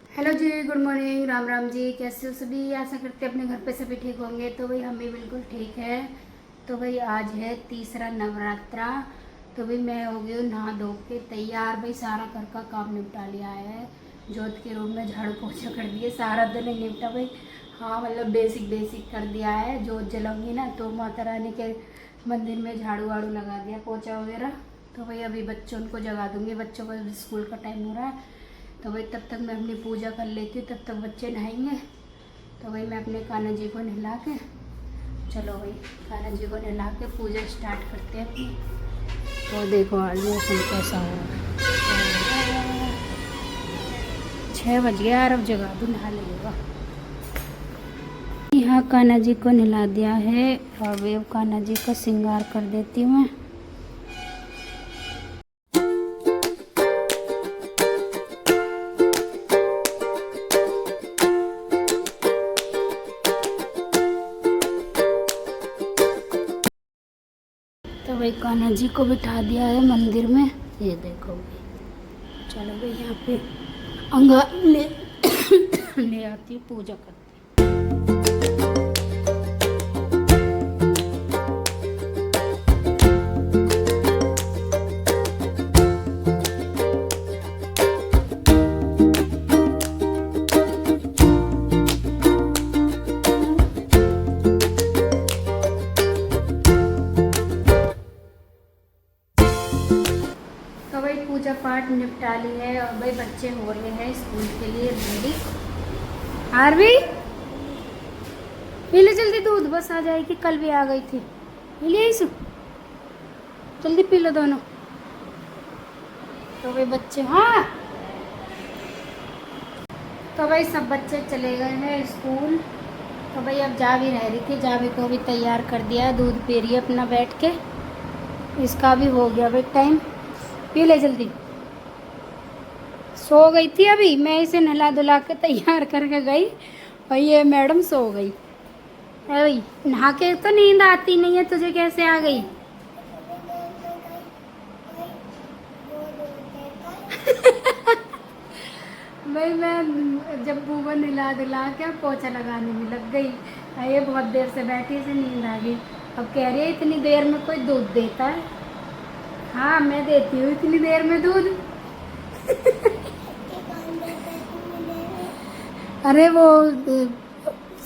Hello जी, good morning, Ram Ram ji. कैसे हो सभी? आशा करते हैं अपने घर पे सभी ठीक होंगे। तो भाई हम भी बिल्कुल ठीक है। तो भाई आज है तीसरा नवरात्रा। तो भाई मैं हो गई हूँ नहा धो के तैयार। भाई सारा घर का काम निपटा लिया है। जोत के रूम में झाड़ू पोछा कर दिए, सारा दिन नहीं निपटा भाई। हाँ मतलब बेसिक बेसिक कर दिया है। जोत जलाऊंगी ना तो माता रानी के मंदिर में झाड़ू वाड़ू लगा दिया, पोछा वगैरह। तो भाई अभी बच्चों को जगा दूंगी, बच्चों का स्कूल का टाइम हो रहा है। तो भाई तब तक मैं अपनी पूजा कर लेती हूँ, तब तक बच्चे नहाएंगे। तो भाई मैं अपने कान्हा जी को नहला के, चलो भाई कान्हा जी को नहला के पूजा स्टार्ट करते हैं अपनी। तो देखो आज मौसम कैसा हो रहा है। 6 बज गया यार, अब जगा दूँ, नहा लगेगा। यहाँ कान्हा जी को नहला दिया है और वे कान्हा जी का श्रृंगार कर देती हूँ मैं। तो भाई कान्हा जी को बिठा दिया है मंदिर में, ये देखो भाई। चलो भाई यहाँ पे अंगा ले आती हूँ, पूजा करती हूँ। तो भाई पूजा पाठ निपटा ली है और भाई बच्चे हो रहे हैं स्कूल के लिए रेडी। आरवी पी ले जल्दी दूध, बस आ जाएगी, कल भी आ गई थी। पी लिया इस, जल्दी पी लो दोनों। तो भाई बच्चे, हाँ तो भाई सब बच्चे चले गए हैं स्कूल। तो भाई अब जा भी रह रही थी, जावी को भी तैयार कर दिया है, दूध पी रही है अपना बैठ के। इसका भी हो गया भाई टाइम, पी ले जल्दी। सो गई थी, अभी मैं इसे नहला धुला के तैयार करके गई और ये मैडम सो गई। भाई नहा के तो नींद आती नहीं है, तुझे कैसे आ गई? भाई मैं जब बुआ नहला धुला के पोछा लगाने में लग गई, ये बहुत देर से बैठी से नींद आ गई। अब कह रही है इतनी देर में कोई दूध देता है? हाँ मैं देती हूँ इतनी देर में दूध। अरे वो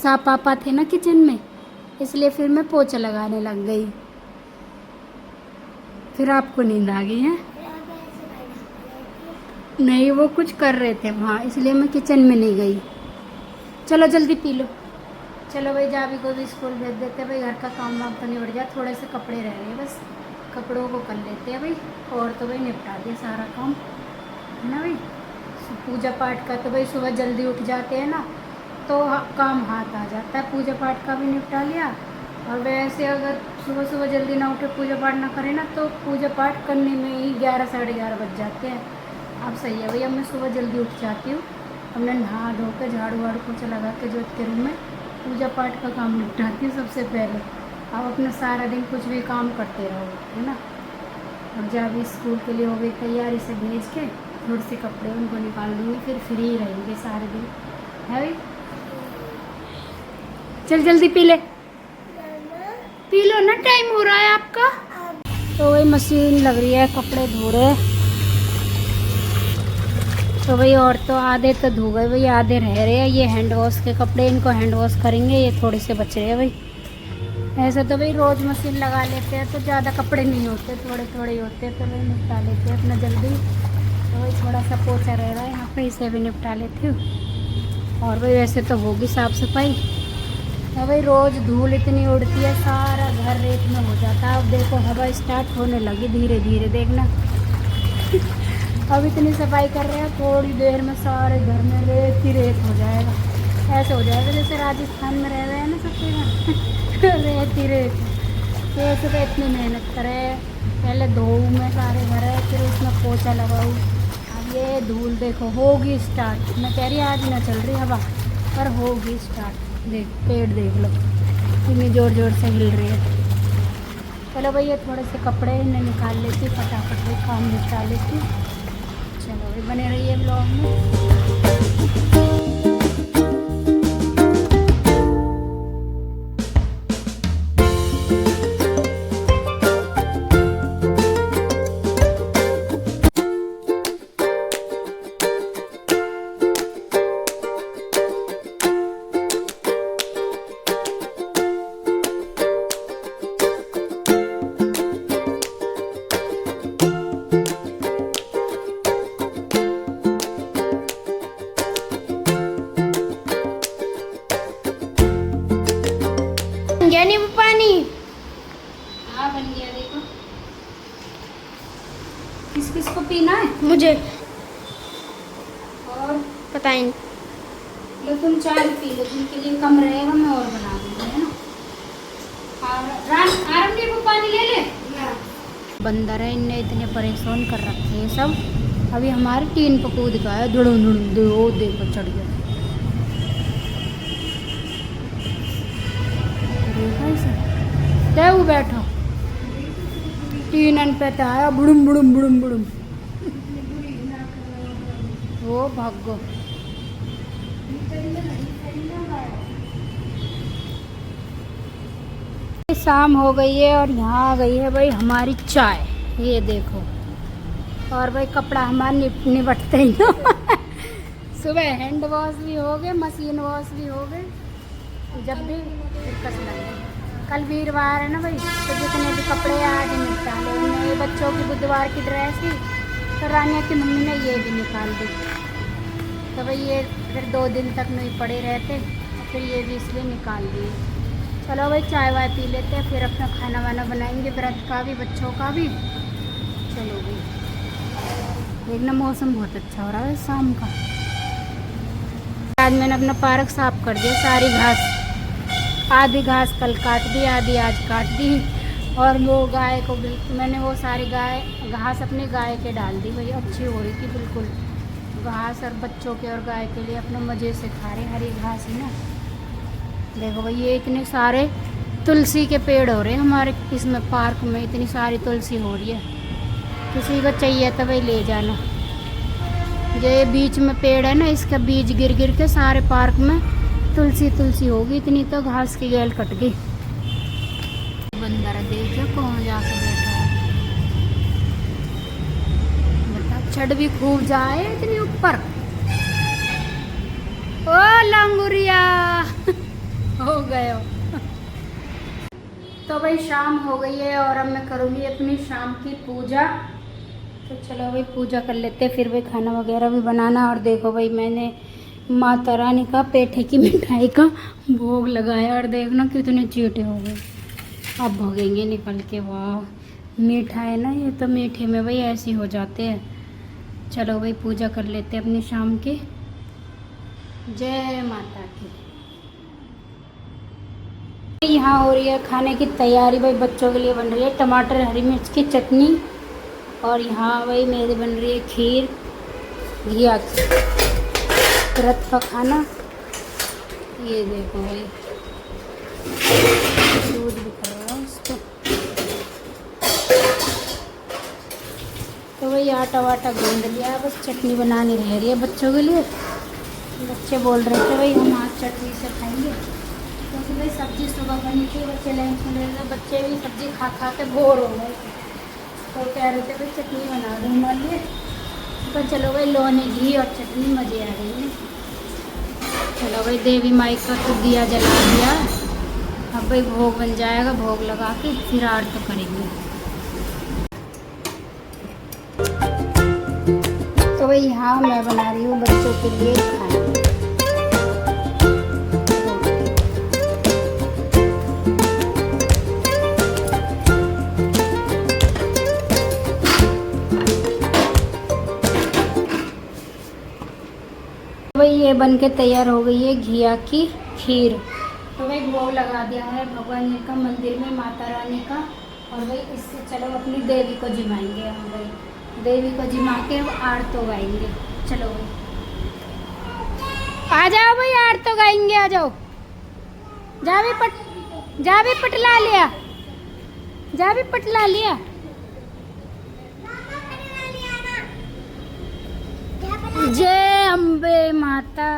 साफ पापा थे ना किचन में, इसलिए फिर मैं पोछा लगाने लग गई। फिर आपको नींद आ गई है? नहीं वो कुछ कर रहे थे वहाँ, इसलिए मैं किचन में नहीं गई। चलो जल्दी पी लो। चलो भाई जावी को भी स्कूल भेज देते हैं। भाई घर का काम वाम तो निपट गया, थोड़े से कपड़े रह रहे हैं, बस कपड़ों को कर लेते हैं भाई। और तो भाई निपटा दिया सारा काम, है ना भाई। पूजा पाठ का तो भाई सुबह जल्दी उठ जाते हैं ना, तो काम हाथ आ जाता है। पूजा पाठ का भी निपटा लिया। और वैसे अगर सुबह सुबह जल्दी ना उठे, पूजा पाठ ना करें ना, तो पूजा पाठ करने में ही 11 साढ़े 11 बज जाते हैं। अब सही है भैया, मैं सुबह जल्दी उठ जाती हूँ, हमने नहा धो के झाड़ू वाड़ू पोछा लगा के जोत के रूम में पूजा पाठ का काम निपटाती हूँ सबसे पहले। अब अपना सारा दिन कुछ भी काम करते रहो, है ना। अब जब स्कूल के लिए हो गई तैयारी से भेज के, थोड़े से कपड़े उनको निकाल दूँगी, फिर फ्री रहेंगे सारे दिन, है भाई। चल जल्दी पी ले, पी लो ना, टाइम हो रहा है आपका। तो वही मशीन लग रही है, कपड़े धो रहे। तो भाई और तो आधे तो धो गए भाई, आधे रह रहे हैं। ये हैंड वॉश के कपड़े, इनको हैंड वॉश करेंगे, ये थोड़े से बच रहे हैं भाई। ऐसे तो भाई रोज़ मशीन लगा लेते हैं तो ज़्यादा कपड़े नहीं होते, थोड़े थोड़े ही होते हैं, तो भाई निपटा लेते हैं अपना जल्दी। तो भाई थोड़ा सा पोछा रह रहा है यहाँ पे, इसे भी निपटा लेती हूँ। और भाई वैसे तो होगी साफ़ सफाई। तो भाई रोज़ धूल इतनी उड़ती है, सारा घर रेत में हो जाता है। अब देखो हवा स्टार्ट होने लगी धीरे धीरे, देखना। अब इतनी सफाई कर रहे हैं, थोड़ी देर में सारे घर में रेत ही रेत हो जाएगा। ऐसे हो जाएगा जैसे राजस्थान में रह रहे हैं ना सबके घर रेत ही रेत। तो ऐसे तो इतनी मेहनत करे, पहले धोऊँ मैं सारे घर है, फिर उसमें पोछा लगाऊँ। अब ये धूल देखो होगी स्टार्ट, मैं कह रही आज ना चल रही हवा, पर होगी स्टार्ट। देख पेड़ देख लो कितनी ज़ोर ज़ोर से हिल रही है। चलो भैया थोड़े से कपड़े इन्हें निकाल लेती, फटाफट भी काम निपटा लेती। चलो भाई बने रहिए ब्लॉग में। मुझे और पता ही नहीं। लो तुम चाय पी लो, जिनके लिए कम रहेगा मैं और बना दूँगी, है ना। और आराम नींबू पानी ले ले। बंदर है, इनने इतने परेशान कर रखे हैं सब। अभी हमारे टीन पर कूद का है, धुड़ुम धुड़ुम दो देखो चढ़ गया। देखा इसे, दे वो बैठो टीन पे तो आया बुड़ुम बुड़ुम बुड़ुम बुड़ुम। वो भागो। शाम हो गई है और यहाँ आ गई है भाई हमारी चाय, ये देखो। और भाई कपड़ा हमारे निपटते ही ना। सुबह हैंड वॉश भी हो गए, मशीन वॉश भी हो गए, जब भी दिक्कत लगे। कल वीरवार है ना भाई, तो जितने भी कपड़े आज निपटा ले। ये बच्चों की बुधवार की ड्रेस ही तो रानिया की मम्मी ने ये भी निकाल दी, तो भाई ये फिर 2 दिन तक नहीं पड़े रहते, फिर ये भी इसलिए निकाल दिए। चलो भाई चाय वाय पी लेते हैं, फिर अपना खाना वाना बनाएंगे, व्रत का भी बच्चों का भी। चलो भाई, देखना मौसम बहुत अच्छा हो रहा है शाम का। आज मैंने अपना पार्क साफ कर दिया, सारी घास, आधी घास कल काट दी, आधी आज काट दी। और वो गाय को बिल्कुल मैंने वो सारी घास अपनी गाय के डाल दी भाई, अच्छी हो रही थी बिल्कुल घास। और बच्चों के और गाय के लिए अपने मज़े से खा रहे हरी घास ही ना। देखो भाई ये इतने सारे तुलसी के पेड़ हो रहे हैं हमारे इसमें पार्क में, इतनी सारी तुलसी हो रही है। किसी को चाहिए तो भाई ले जाना। ये बीच में पेड़ है ना, इसका बीज गिर गिर के सारे पार्क में तुलसी तुलसी होगी, इतनी तो घास की गैल कट गई। बंदर देखिए कौन जाके बैठा है, बता चढ़ भी खूब जाए इतनी ऊपर। ओ लंगुरिया हो गए हो। तो भाई शाम हो गई है और अब मैं करूँगी अपनी शाम की पूजा। तो चलो भाई पूजा कर लेते हैं, फिर भाई खाना वगैरह भी बनाना। और देखो भाई मैंने माता रानी का पेठे की मिठाई का भोग लगाया, और देखना कितने चीटे हो गए। अब भोगेंगे निकल के। वाह मीठा है ना ये, तो मीठे में भाई ऐसे हो जाते हैं। चलो भाई पूजा कर लेते हैं अपनी शाम की। जय माता की। यहाँ हो रही है खाने की तैयारी भाई, बच्चों के लिए बन रही है टमाटर हरी मिर्च की चटनी, और यहाँ भाई मेरी बन रही है खीर घिया की, व्रत का खाना। ये देखो भाई दूध भी कर रहा है उसको। तो भाई आटा वाटा गूंद लिया, बस चटनी बनानी रह रही है बच्चों के लिए। बच्चे बोल रहे थे भाई हम आज चटनी से खाएंगे, क्योंकि भाई सब्जी सुबह बनी थी, बच्चे लंच में ले रहे, बच्चे भी सब्जी खा खा के बोर हो गए, तो कह रहे थे भाई चटनी बना दो हमारे लिए। तो चलो भाई लोने घी और चटनी मज़े आ रही है। चलो भाई देवी माई का तो दिया जला दिया, अब भाई भोग बन जाएगा, भोग लगा के फिर आरती करेंगे। तो भाई यहाँ मैं बना रही हूँ बच्चों के लिए खाना। भाई ये बन के तैयार हो गई है घिया की खीर। तो भाई भोग लगा दिया है भगवान जी का मंदिर में, माता रानी का। और भाई इससे चलो अपनी देवी को जिमाएंगे हम भाई, देवी को जिमा के आरती गाएंगे। चलो भाई आ जाओ भाई आरती गाएंगे, आ जाओ। जा भी पटला लिया, जा भी पटला लिया। जय अम्बे माता।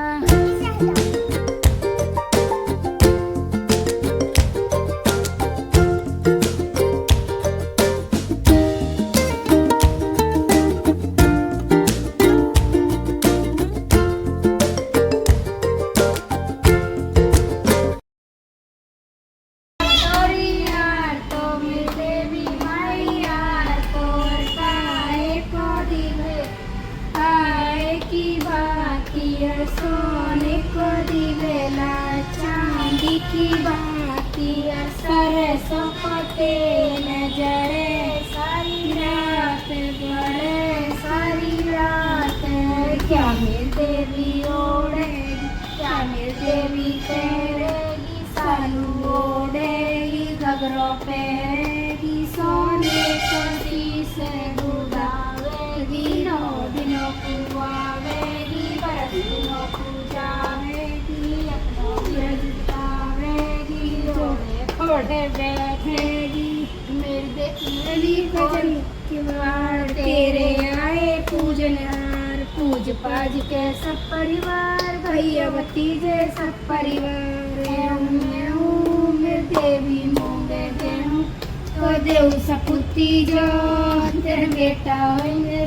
सोने को दिवेला चांदी की बाती, सरसों को तेल जड़े सारी रात, बड़े सारी देवी तेरेगी, सालू ओढ़ेगी, घगरो पहरेगी, सोने को शीशे बुलावेगी, 9 दिनों को आवेगी, 12 दिनों को जावेगी, अपनों की जितावेगी, जोड़े घोड़े बैठेगी, मेरी भजन की वार तेरे आए पूजनहार, पूज पाज के सब परिवार, भैया भतीजे सब परिवार, मैं देवी मोंगे गेहूँ तो देव सपुती जो तेरे बेटा होंगे।